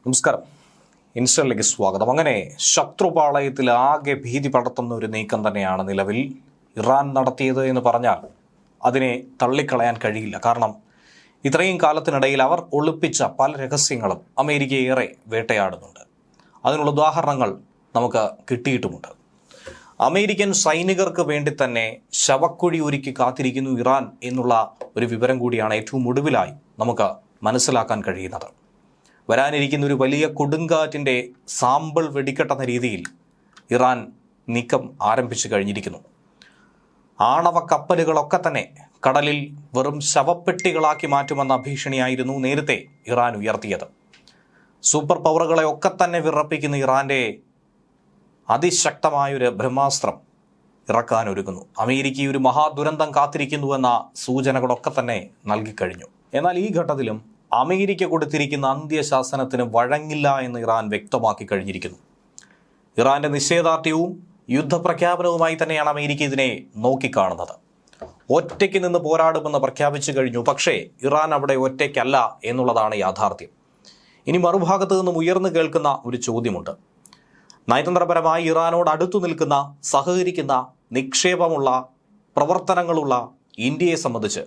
നമസ്കാരം. ഇൻസ്റ്ററിലേക്ക് സ്വാഗതം. അങ്ങനെ ശത്രുപാളയത്തിൽ ആകെ ഭീതി പടർത്തുന്ന ഒരു നീക്കം തന്നെയാണ് നിലവിൽ ഇറാൻ നടത്തിയത് എന്ന് പറഞ്ഞാൽ അതിനെ തള്ളിക്കളയാൻ കഴിയില്ല. കാരണം ഇത്രയും കാലത്തിനിടയിൽ അവർ ഒളിപ്പിച്ച പല രഹസ്യങ്ങളും അമേരിക്ക ഏറെ വേട്ടയാടുന്നുണ്ട്. അതിനുള്ള ഉദാഹരണങ്ങൾ നമുക്ക് കിട്ടിയിട്ടുമുണ്ട്. അമേരിക്കൻ സൈനികർക്ക് വേണ്ടി തന്നെ ശവക്കുഴി ഒരുക്കി കാത്തിരിക്കുന്നു ഇറാൻ എന്നുള്ള ഒരു വിവരം കൂടിയാണ് ഏറ്റവും ഒടുവിലായി നമുക്ക് മനസ്സിലാക്കാൻ കഴിയുന്നത്. വരാനിരിക്കുന്ന ഒരു വലിയ കൊടുങ്കാറ്റിൻ്റെ സാമ്പിൾ വെടിക്കെട്ടെന്ന രീതിയിൽ ഇറാൻ നീക്കം ആരംഭിച്ചു കഴിഞ്ഞിരിക്കുന്നു. ആണവ കപ്പലുകളൊക്കെ തന്നെ കടലിൽ വെറും ശവപ്പെട്ടികളാക്കി മാറ്റുമെന്ന ഭീഷണിയായിരുന്നു നേരത്തെ ഇറാൻ ഉയർത്തിയത്. സൂപ്പർ പവറുകളെ ഒക്കെ തന്നെ വിറപ്പിക്കുന്ന ഇറാൻ്റെ അതിശക്തമായൊരു ബ്രഹ്മാസ്ത്രം ഇറക്കാനൊരുങ്ങുന്നു. അമേരിക്ക ഒരു മഹാദുരന്തം കാത്തിരിക്കുന്നുവെന്ന സൂചനകളൊക്കെ തന്നെ നൽകിക്കഴിഞ്ഞു. എന്നാൽ ഈ ഘട്ടത്തിലും അമേരിക്ക കൊടുത്തിരിക്കുന്ന അന്ത്യശാസനത്തിന് വഴങ്ങില്ല എന്ന് ഇറാൻ വ്യക്തമാക്കി കഴിഞ്ഞിരിക്കുന്നു. ഇറാന്റെ നിശ്ചയദാർഢ്യവും യുദ്ധപ്രഖ്യാപനവുമായി തന്നെയാണ് അമേരിക്ക ഇതിനെ നോക്കിക്കാണുന്നത്. ഒറ്റയ്ക്ക് നിന്ന് പോരാടുമെന്ന് പ്രഖ്യാപിച്ചു കഴിഞ്ഞു. പക്ഷേ ഇറാൻ അവിടെ ഒറ്റയ്ക്കല്ല എന്നുള്ളതാണ് യാഥാർത്ഥ്യം. ഇനി മറുഭാഗത്തു നിന്നും ഉയർന്നു കേൾക്കുന്ന ഒരു ചോദ്യമുണ്ട്. നയതന്ത്രപരമായി ഇറാനോട് അടുത്തു നിൽക്കുന്ന, സഹകരിക്കുന്ന, നിക്ഷേപമുള്ള, പ്രവർത്തനങ്ങളുള്ള ഇന്ത്യയെ സംബന്ധിച്ച്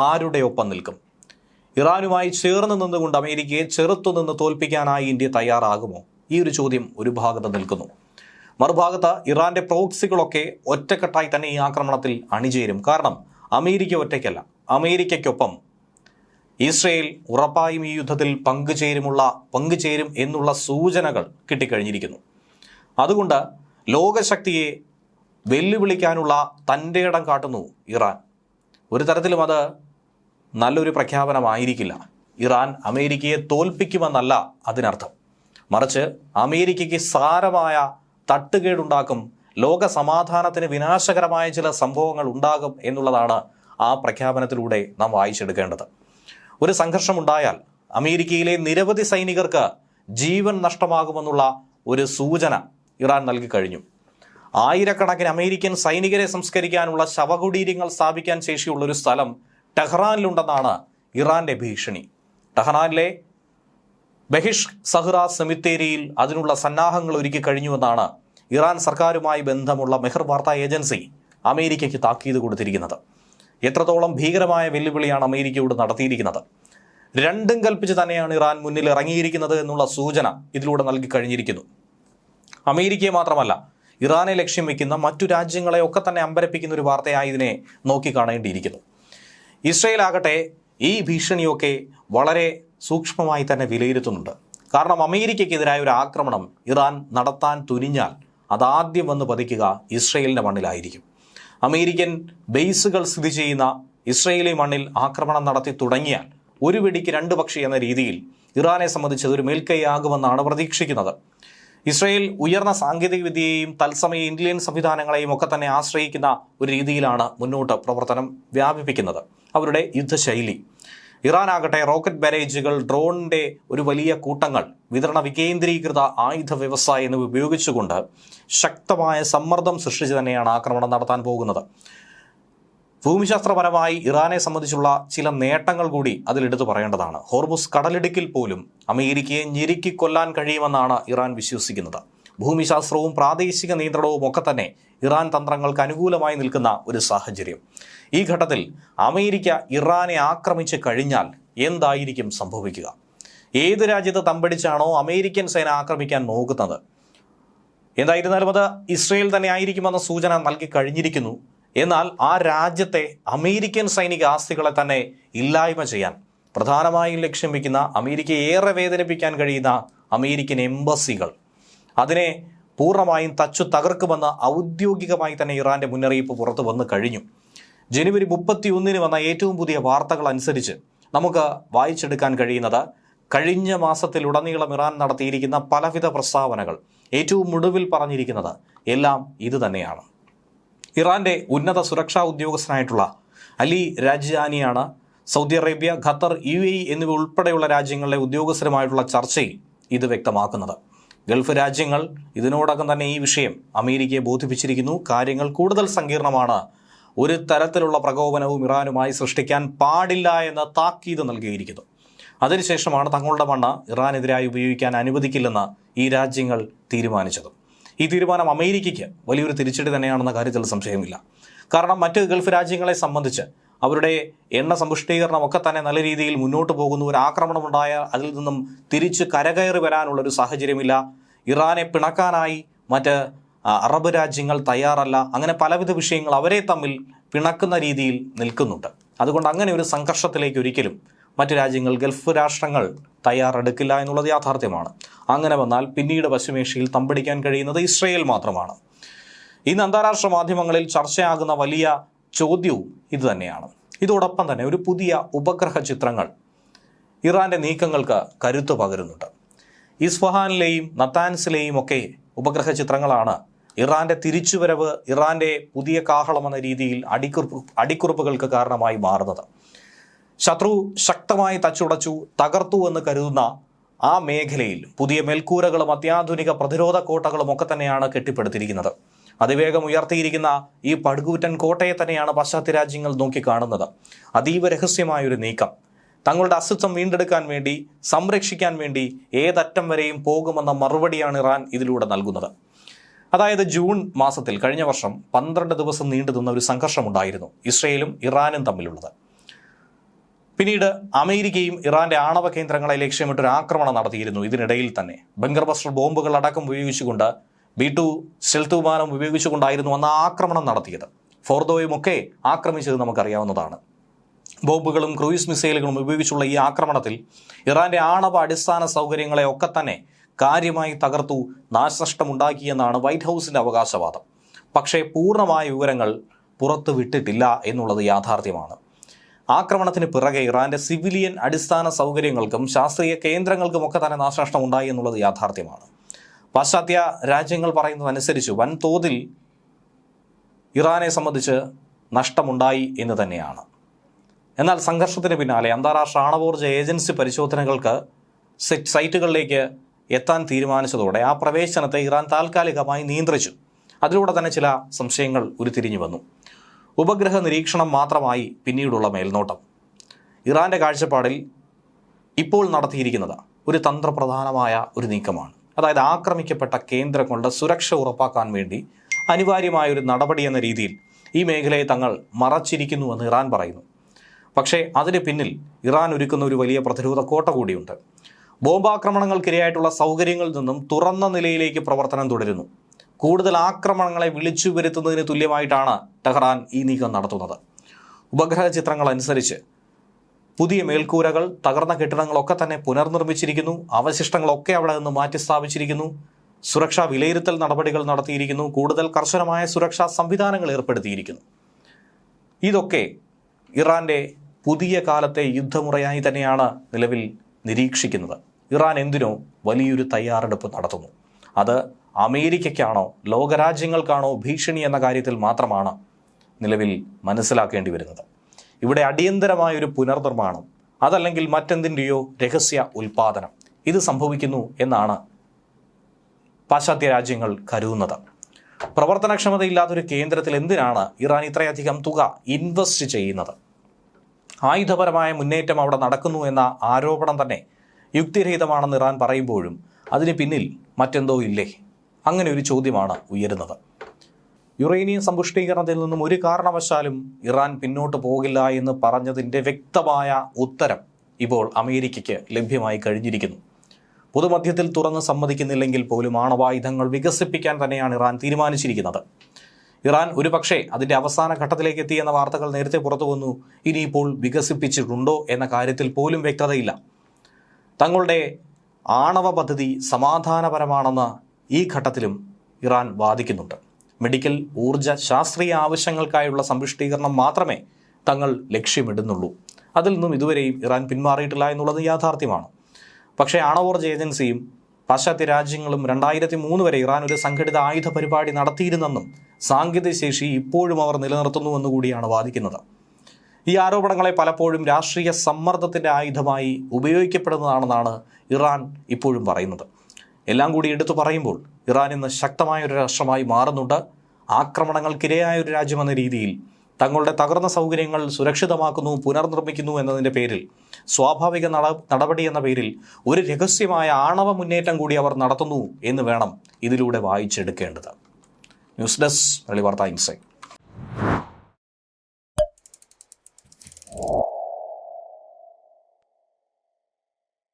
ആരുടെ ഒപ്പം നിൽക്കും? ഇറാനുമായി ചേർന്ന് നിന്നുകൊണ്ട് അമേരിക്കയെ ചെറുത്തുനിന്ന് തോൽപ്പിക്കാനായി ഇന്ത്യ തയ്യാറാകുമോ? ഈ ഒരു ചോദ്യം ഒരു ഭാഗത്ത് നിൽക്കുന്നു. മറുഭാഗത്ത് ഇറാന്റെ പ്രോക്സികളൊക്കെ ഒറ്റക്കെട്ടായി തന്നെ ഈ ആക്രമണത്തിൽ അണിചേരും. കാരണം അമേരിക്ക ഒറ്റയ്ക്കല്ല, അമേരിക്കയ്ക്കൊപ്പം ഇസ്രയേൽ ഉറപ്പായും ഈ യുദ്ധത്തിൽ പങ്കുചേരും എന്നുള്ള സൂചനകൾ കിട്ടിക്കഴിഞ്ഞിരിക്കുന്നു. അതുകൊണ്ട് ലോകശക്തിയെ വെല്ലുവിളിക്കാനുള്ള തൻ്റെ ഇടം കാട്ടുന്നു ഇറാൻ. ഒരു തരത്തിലും അത് നല്ലൊരു പ്രഖ്യാപനമായിരിക്കില്ല. ഇറാൻ അമേരിക്കയെ തോൽപ്പിക്കുമെന്നല്ല അതിനർത്ഥം. മറിച്ച് അമേരിക്കയ്ക്ക് സാരമായ തട്ടുകേടുണ്ടാക്കും, ലോക സമാധാനത്തിന് വിനാശകരമായ ചില സംഭവങ്ങൾ ഉണ്ടാകും എന്നുള്ളതാണ് ആ പ്രഖ്യാപനത്തിലൂടെ നാം വായിച്ചെടുക്കേണ്ടത്. ഒരു സംഘർഷമുണ്ടായാൽ അമേരിക്കയിലെ നിരവധി സൈനികർക്ക് ജീവൻ നഷ്ടമാകുമെന്നുള്ള ഒരു സൂചന ഇറാൻ നൽകി കഴിഞ്ഞു. ആയിരക്കണക്കിന് അമേരിക്കൻ സൈനികരെ സംസ്കരിക്കാനുള്ള ശവകുടീരങ്ങൾ സ്ഥാപിക്കാൻ ശേഷിയുള്ള ഒരു സ്ഥലം ടെഹ്റാനിലുണ്ടെന്നാണ് ഇറാന്റെ ഭീഷണി. ടെഹ്റാനിലെ ബഹിഷ് സഹ്റ സെമിത്തേരിയിൽ അതിനുള്ള സന്നാഹങ്ങൾ ഒരുക്കി കഴിഞ്ഞുവെന്നാണ് ഇറാൻ സർക്കാരുമായി ബന്ധമുള്ള മെഹർ വാർത്താ ഏജൻസി അമേരിക്കയ്ക്ക് താക്കീത് കൊടുത്തിരിക്കുന്നത്. എത്രത്തോളം ഭീകരമായ വെല്ലുവിളിയാണ് അമേരിക്കയോട് നടത്തിയിരിക്കുന്നത്. രണ്ടും കൽപ്പിച്ച് തന്നെയാണ് ഇറാൻ മുന്നിൽ ഇറങ്ങിയിരിക്കുന്നത് എന്നുള്ള സൂചന ഇതിലൂടെ നൽകി കഴിഞ്ഞിരിക്കുന്നു. അമേരിക്കയെ മാത്രമല്ല, ഇറാനെ ലക്ഷ്യം വയ്ക്കുന്ന മറ്റു രാജ്യങ്ങളെ ഒക്കെ തന്നെ അമ്പരപ്പിക്കുന്ന ഒരു വാർത്തയായി ഇതിനെ നോക്കിക്കാണേണ്ടിയിരിക്കുന്നു. ഇസ്രയേൽ ആകട്ടെ ഈ ഭീഷണിയൊക്കെ വളരെ സൂക്ഷ്മമായി തന്നെ വിലയിരുത്തുന്നുണ്ട്. കാരണം അമേരിക്കയ്ക്കെതിരായ ഒരു ആക്രമണം ഇറാൻ നടത്താൻ തുനിഞ്ഞാൽ അതാദ്യം വന്ന് പതിക്കുക ഇസ്രയേലിൻ്റെ മണ്ണിലായിരിക്കും. അമേരിക്കൻ ബേസുകൾ സ്ഥിതി ചെയ്യുന്ന ഇസ്രയേലി മണ്ണിൽ ആക്രമണം നടത്തി തുടങ്ങിയാൽ ഒരു വെടിക്ക് രണ്ട് പക്ഷി എന്ന രീതിയിൽ ഇറാനെ സംബന്ധിച്ച് അതൊരു മേൽക്കൈയാകുമെന്നാണ് പ്രതീക്ഷിക്കുന്നത്. ഇസ്രയേൽ ഉയർന്ന സാങ്കേതിക വിദ്യയെയും തത്സമയ ഇന്റലിജൻസ് സംവിധാനങ്ങളെയും ഒക്കെ തന്നെ ആശ്രയിക്കുന്ന ഒരു രീതിയിലാണ് മുന്നോട്ട് പ്രവർത്തനം വ്യാപിപ്പിക്കുന്നത്, അവരുടെ യുദ്ധശൈലി. ഇറാൻ ആകട്ടെ റോക്കറ്റ് ബാരേജുകൾ, ഡ്രോണിൻ്റെ ഒരു വലിയ കൂട്ടങ്ങൾ, വിതരണ വികേന്ദ്രീകൃത ആയുധ വ്യവസായം എന്നിവ ഉപയോഗിച്ചുകൊണ്ട് ശക്തമായ സമ്മർദ്ദം സൃഷ്ടിച്ച് തന്നെയാണ് ആക്രമണം നടത്താൻ പോകുന്നത്. ഭൂമിശാസ്ത്രപരമായി ഇറാനെ സംബന്ധിച്ചുള്ള ചില നേട്ടങ്ങൾ കൂടി അതിലെടുത്തു പറയേണ്ടതാണ്. ഹോർമുസ് കടലിടുക്കിൽ പോലും അമേരിക്കയെ ഞെരുക്കി കൊല്ലാൻ കഴിയുമെന്നാണ് ഇറാൻ വിശ്വസിക്കുന്നത്. ഭൂമിശാസ്ത്രവും പ്രാദേശിക നിയന്ത്രണവും ഒക്കെ തന്നെ ഇറാൻ തന്ത്രങ്ങൾക്ക് അനുകൂലമായി നിൽക്കുന്ന ഒരു സാഹചര്യം. ഈ ഘട്ടത്തിൽ അമേരിക്ക ഇറാനെ ആക്രമിച്ച് കഴിഞ്ഞാൽ എന്തായിരിക്കും സംഭവിക്കുക? ഏത് രാജ്യത്ത് തമ്പടിച്ചാണോ അമേരിക്കൻ സേന ആക്രമിക്കാൻ നോക്കുന്നത്? എന്തായിരുന്നാലും അത് ഇസ്രയേൽ തന്നെ ആയിരിക്കുമെന്ന സൂചന നൽകി കഴിഞ്ഞിരിക്കുന്നു. എന്നാൽ ആ രാജ്യത്തെ അമേരിക്കൻ സൈനിക ആസ്തികളെ തന്നെ ഇല്ലായ്മ ചെയ്യാൻ പ്രധാനമായും ലക്ഷ്യം വയ്ക്കുന്ന, അമേരിക്കയെ ഏറെ വേദനിപ്പിക്കാൻ കഴിയുന്ന അമേരിക്കൻ എംബസികൾ, അതിനെ പൂർണ്ണമായും തച്ചു തകർക്കുമെന്ന് ഔദ്യോഗികമായി തന്നെ ഇറാന്റെ മുന്നറിയിപ്പ് പുറത്തു വന്നു കഴിഞ്ഞു. ജനുവരി 31 വന്ന ഏറ്റവും പുതിയ വാർത്തകൾ അനുസരിച്ച് നമുക്ക് വായിച്ചെടുക്കാൻ കഴിയുന്നത്, കഴിഞ്ഞ മാസത്തിലുടനീളം ഇറാൻ നടത്തിയിരിക്കുന്ന പലവിധ പ്രസ്താവനകൾ, ഏറ്റവും ഒടുവിൽ പറഞ്ഞിരിക്കുന്നത് എല്ലാം ഇത് തന്നെയാണ്. ഇറാന്റെ ഉന്നത സുരക്ഷാ ഉദ്യോഗസ്ഥനായിട്ടുള്ള അലി രാജിയാനിയാണ് സൗദി അറേബ്യ, ഖത്തർ, UAE എന്നിവ ഉൾപ്പെടെയുള്ള രാജ്യങ്ങളിലെ ഉദ്യോഗസ്ഥരുമായിട്ടുള്ള ചർച്ചയിൽ ഇത് വ്യക്തമാക്കുന്നത്. ഗൾഫ് രാജ്യങ്ങൾ ഇതിനോടകം തന്നെ ഈ വിഷയം അമേരിക്കയെ ബോധിപ്പിച്ചിരിക്കുന്നു. കാര്യങ്ങൾ കൂടുതൽ സങ്കീർണമാണ്, ഒരു തരത്തിലുള്ള പ്രകോപനവും ഇറാനുമായി സൃഷ്ടിക്കാൻ പാടില്ല എന്ന താക്കീത് നൽകിയിരിക്കുന്നു. അതിനുശേഷമാണ് തങ്ങളുടെ മണ്ണ് ഇറാനെതിരായി ഉപയോഗിക്കാൻ അനുവദിക്കില്ലെന്ന് ഈ രാജ്യങ്ങൾ തീരുമാനിച്ചത്. ഈ തീരുമാനം അമേരിക്കയ്ക്ക് വലിയൊരു തിരിച്ചടി തന്നെയാണെന്ന കാര്യത്തിൽ സംശയമില്ല. കാരണം മറ്റ് ഗൾഫ് രാജ്യങ്ങളെ സംബന്ധിച്ച് അവരുടെ എണ്ണ സമ്പുഷ്ടീകരണമൊക്കെ തന്നെ നല്ല രീതിയിൽ മുന്നോട്ട് പോകുന്നു. ഒരു ആക്രമണമുണ്ടായാൽ അതിൽ നിന്നും തിരിച്ച് കരകയറി വരാനുള്ളൊരു സാഹചര്യമില്ല. ഇറാനെ പിണക്കാനായി മറ്റ് അറബ് രാജ്യങ്ങൾ തയ്യാറല്ല. അങ്ങനെ പലവിധ വിഷയങ്ങൾ അവരെ തമ്മിൽ പിണക്കുന്ന രീതിയിൽ നിൽക്കുന്നുണ്ട്. അതുകൊണ്ട് അങ്ങനെ ഒരു സംഘർഷത്തിലേക്ക് ഒരിക്കലും മറ്റ് രാജ്യങ്ങൾ, ഗൾഫ് രാഷ്ട്രങ്ങൾ തയ്യാറെടുക്കില്ല എന്നുള്ളത് യാഥാർത്ഥ്യമാണ്. അങ്ങനെ വന്നാൽ പിന്നീട് പശ്ചിമേഷ്യയിൽ തമ്പടിക്കാൻ കഴിയുന്നത് ഇസ്രയേൽ മാത്രമാണ്. ഇന്ന് അന്താരാഷ്ട്ര മാധ്യമങ്ങളിൽ ചർച്ചയാകുന്ന വലിയ ചോദ്യവും ഇതുതന്നെയാണ്. ഇതോടൊപ്പം തന്നെ ഒരു പുതിയ ഉപഗ്രഹ ചിത്രങ്ങൾ ഇറാന്റെ നീക്കങ്ങൾക്ക് കരുത്തു പകരുന്നുണ്ട്. ഇസ്ഫഹാനിലെയും നത്താൻസിലെയും ഒക്കെ ഉപഗ്രഹ ചിത്രങ്ങളാണ് ഇറാന്റെ തിരിച്ചുവരവ്, ഇറാന്റെ പുതിയ കാഹളം എന്ന രീതിയിൽ അടിക്കുറിപ്പുകൾക്ക് കാരണമായി മാറുന്നത്. ശത്രു ശക്തമായി തച്ചുടച്ചു, തകർത്തു എന്ന് കരുതുന്ന ആ മേഖലയിൽ പുതിയ മേൽക്കൂരകളും അത്യാധുനിക പ്രതിരോധ കോട്ടകളും ഒക്കെ തന്നെയാണ് കെട്ടിപ്പടുത്തിരിക്കുന്നത്. അതിവേഗം ഉയർത്തിയിരിക്കുന്ന ഈ പടുകൂറ്റൻ കോട്ടയെ തന്നെയാണ് പാശ്ചാത്യ രാജ്യങ്ങൾ നോക്കിക്കാണുന്നത്. അതീവ രഹസ്യമായൊരു നീക്കം, തങ്ങളുടെ അസ്തിത്വം വീണ്ടെടുക്കാൻ വേണ്ടി, സംരക്ഷിക്കാൻ വേണ്ടി ഏതറ്റം വരെയും പോകുമെന്ന മറുപടിയാണ് ഇറാൻ ഇതിലൂടെ നൽകുന്നത്. അതായത് ജൂൺ മാസത്തിൽ കഴിഞ്ഞ വർഷം 12 ദിവസം നീണ്ടു നിന്ന ഒരു സംഘർഷമുണ്ടായിരുന്നു ഇസ്രയേലും ഇറാനും തമ്മിലുള്ളത്. പിന്നീട് അമേരിക്കയും ഇറാന്റെ ആണവ കേന്ദ്രങ്ങളെ ലക്ഷ്യമിട്ടൊരു ആക്രമണം നടത്തിയിരുന്നു. ഇതിനിടയിൽ തന്നെ ബങ്കർ ബസ്റ്റർ ബോംബുകൾ അടക്കം ഉപയോഗിച്ചുകൊണ്ട് B-2 സ്റ്റെൽത്ത് വിമാനം ഉപയോഗിച്ചുകൊണ്ടായിരുന്നു അന്ന് ആക്രമണം നടത്തിയത്. ഫോർദോയും ഒക്കെ ആക്രമിച്ചത് നമുക്കറിയാവുന്നതാണ്. ബോംബുകളും ക്രൂയിസ് മിസൈലുകളും ഉപയോഗിച്ചുള്ള ഈ ആക്രമണത്തിൽ ഇറാന്റെ ആണവ അടിസ്ഥാന സൗകര്യങ്ങളെ ഒക്കെ തന്നെ കാര്യമായി തകർത്തു, നാശനഷ്ടമുണ്ടാക്കിയെന്നാണ് വൈറ്റ് ഹൗസിന്റെ അവകാശവാദം. പക്ഷേ പൂർണ്ണമായ വിവരങ്ങൾ പുറത്തു വിട്ടിട്ടില്ല എന്നുള്ളത് യാഥാർത്ഥ്യമാണ്. ആക്രമണത്തിന് പിറകെ ഇറാന്റെ സിവിലിയൻ അടിസ്ഥാന സൗകര്യങ്ങൾക്കും ശാസ്ത്രീയ കേന്ദ്രങ്ങൾക്കുമൊക്കെ തന്നെ നാശനഷ്ടം ഉണ്ടായി എന്നുള്ളത് യാഥാർത്ഥ്യമാണ്. പാശ്ചാത്യ രാജ്യങ്ങൾ പറയുന്നതനുസരിച്ച് വൻതോതിൽ ഇറാനെ സംബന്ധിച്ച് നഷ്ടമുണ്ടായി എന്ന് തന്നെയാണ്. എന്നാൽ സംഘർഷത്തിന് പിന്നാലെ അന്താരാഷ്ട്ര ആണവോർജ്ജ ഏജൻസി പരിശോധനകൾക്ക് സൈറ്റുകളിലേക്ക് എത്താൻ തീരുമാനിച്ചതോടെ ആ പ്രവേശനത്തെ ഇറാൻ താൽക്കാലികമായി നിയന്ത്രിച്ചു. അതിലൂടെ തന്നെ ചില സംശയങ്ങൾ ഉരുത്തിരിഞ്ഞു വന്നു. ഉപഗ്രഹ നിരീക്ഷണം മാത്രമായി പിന്നീടുള്ള മേൽനോട്ടം. ഇറാന്റെ കാഴ്ചപ്പാടിൽ ഇപ്പോൾ നടത്തിയിരിക്കുന്നത് ഒരു തന്ത്രപ്രധാനമായ ഒരു നീക്കമാണ്. അതായത് ആക്രമിക്കപ്പെട്ട കേന്ദ്രങ്ങളുടെ സുരക്ഷ ഉറപ്പാക്കാൻ വേണ്ടി അനിവാര്യമായ ഒരു നടപടി എന്ന രീതിയിൽ ഈ മേഖലയെ തങ്ങൾ മറച്ചിരിക്കുന്നുവെന്ന് ഇറാൻ പറയുന്നു. പക്ഷേ അതിന് പിന്നിൽ ഇറാൻ ഒരുക്കുന്ന ഒരു വലിയ പ്രതിരോധ കോട്ട കൂടിയുണ്ട്. ബോംബാക്രമണങ്ങൾക്കിരയായിട്ടുള്ള സൗകര്യങ്ങളിൽ നിന്നും തുറന്ന നിലയിലേക്ക് പ്രവർത്തനം തുടരുന്നു. കൂടുതൽ ആക്രമണങ്ങളെ വിളിച്ചു വരുത്തുന്നതിന് തുല്യമായിട്ടാണ് ടെഹ്റാൻ ഈ നീക്കം നടത്തുന്നത്. ഉപഗ്രഹ ചിത്രങ്ങൾ അനുസരിച്ച് പുതിയ മേൽക്കൂരകൾ, തകർന്ന കെട്ടിടങ്ങളൊക്കെ തന്നെ പുനർനിർമ്മിച്ചിരിക്കുന്നു. അവശിഷ്ടങ്ങളൊക്കെ അവിടെ നിന്ന് മാറ്റി സ്ഥാപിച്ചിരിക്കുന്നു. സുരക്ഷാ വിലയിരുത്തൽ നടപടികൾ നടത്തിയിരിക്കുന്നു. കൂടുതൽ കർശനമായ സുരക്ഷാ സംവിധാനങ്ങൾ ഏർപ്പെടുത്തിയിരിക്കുന്നു. ഇതൊക്കെ ഇറാന്റെ പുതിയ കാലത്തെ യുദ്ധമുറയായി തന്നെയാണ് നിലവിൽ നിരീക്ഷിക്കുന്നത്. ഇറാൻ എന്തിനോ വലിയൊരു തയ്യാറെടുപ്പ് നടത്തുന്നു. അത് അമേരിക്കയ്ക്കാണോ ലോകരാജ്യങ്ങൾക്കാണോ ഭീഷണി എന്ന കാര്യത്തിൽ മാത്രമാണ് നിലവിൽ മനസ്സിലാക്കേണ്ടി വരുന്നത്. ഇവിടെ അടിയന്തരമായൊരു പുനർനിർമ്മാണം, അതല്ലെങ്കിൽ മറ്റെന്തിൻ്റെയോ രഹസ്യ ഉൽപാദനം ഇത് സംഭവിക്കുന്നു എന്നാണ് പാശ്ചാത്യ രാജ്യങ്ങൾ കരുതുന്നത്. പ്രവർത്തനക്ഷമതയില്ലാത്തൊരു കേന്ദ്രത്തിൽ എന്തിനാണ് ഇറാൻ ഇത്രയധികം തുക ഇൻവെസ്റ്റ് ചെയ്യുന്നത്? ആയുധപരമായ മുന്നേറ്റം അവിടെ നടക്കുന്നു എന്ന ആരോപണം തന്നെ യുക്തിരഹിതമാണെന്ന് ഇറാൻ പറയുമ്പോഴും അതിന് പിന്നിൽ മറ്റെന്തോ ഇല്ലേ? അങ്ങനെ ഒരു ചോദ്യമാണ് ഉയരുന്നത്. യുറേനിയം സമ്പുഷ്ടീകരണത്തിൽ നിന്നും ഒരു കാരണവശാലും ഇറാൻ പിന്നോട്ട് പോകില്ല എന്ന് പറഞ്ഞതിൻ്റെ വ്യക്തമായ ഉത്തരം ഇപ്പോൾ അമേരിക്കയ്ക്ക് ലഭ്യമായി കഴിഞ്ഞിരിക്കുന്നു. പൊതുമധ്യത്തിൽ തുറന്ന് സമ്മതിക്കുന്നില്ലെങ്കിൽ പോലും ആണവായുധങ്ങൾ വികസിപ്പിക്കാൻ തന്നെയാണ് ഇറാൻ തീരുമാനിച്ചിരിക്കുന്നത്. ഇറാൻ ഒരുപക്ഷെ അതിൻ്റെ അവസാന ഘട്ടത്തിലേക്ക് എത്തിയെന്ന വാർത്തകൾ നേരത്തെ പുറത്തു വന്നു. ഇനിയിപ്പോൾ വികസിപ്പിച്ചിട്ടുണ്ടോ എന്ന കാര്യത്തിൽ പോലും വ്യക്തതയില്ല. തങ്ങളുടെ ആണവ പദ്ധതി സമാധാനപരമാണെന്ന് ഈ ഘട്ടത്തിലും ഇറാൻ വാദിക്കുന്നുണ്ട്. മെഡിക്കൽ, ഊർജ, ശാസ്ത്രീയ ആവശ്യങ്ങൾക്കായുള്ള സമ്പുഷ്ടീകരണം മാത്രമേ തങ്ങൾ ലക്ഷ്യമിടുന്നുള്ളൂ. അതിൽ നിന്നും ഇതുവരെയും ഇറാൻ പിന്മാറിയിട്ടില്ല എന്നുള്ളത് യാഥാർത്ഥ്യമാണ്. പക്ഷേ ആണവോർജ ഏജൻസിയും പാശ്ചാത്യ രാജ്യങ്ങളും 2003 വരെ ഇറാൻ ഒരു സംഘടിത ആയുധ പരിപാടി നടത്തിയിരുന്നെന്നും സാങ്കേതിക ശേഷി ഇപ്പോഴും അവർ നിലനിർത്തുന്നുവെന്നുകൂടിയാണ് വാദിക്കുന്നത്. ഈ ആരോപണങ്ങളെ പലപ്പോഴും രാഷ്ട്രീയ സമ്മർദ്ദത്തിൻ്റെ ആയുധമായി ഉപയോഗിക്കപ്പെടുന്നതാണെന്നാണ് ഇറാൻ ഇപ്പോഴും പറയുന്നത്. എല്ലാം കൂടി എടുത്തു പറയുമ്പോൾ ഇറാൻ ഇന്ന് ശക്തമായൊരു രാഷ്ട്രമായി മാറുന്നുണ്ട്. ആക്രമണങ്ങൾക്കിരയായ ഒരു രാജ്യമെന്ന രീതിയിൽ തങ്ങളുടെ തകർന്ന സൗകര്യങ്ങൾ സുരക്ഷിതമാക്കുന്നു, പുനർനിർമ്മിക്കുന്നു എന്നതിൻ്റെ പേരിൽ, സ്വാഭാവിക നടപടി എന്ന പേരിൽ ഒരു രഹസ്യമായ ആണവ മുന്നേറ്റം കൂടി അവർ നടത്തുന്നു എന്ന് വേണം ഇതിലൂടെ വായിച്ചെടുക്കേണ്ടത്. ന്യൂസ് ഡെസ്ക് മലയാളി വാർത്ത ഇൻസൈറ്റ്.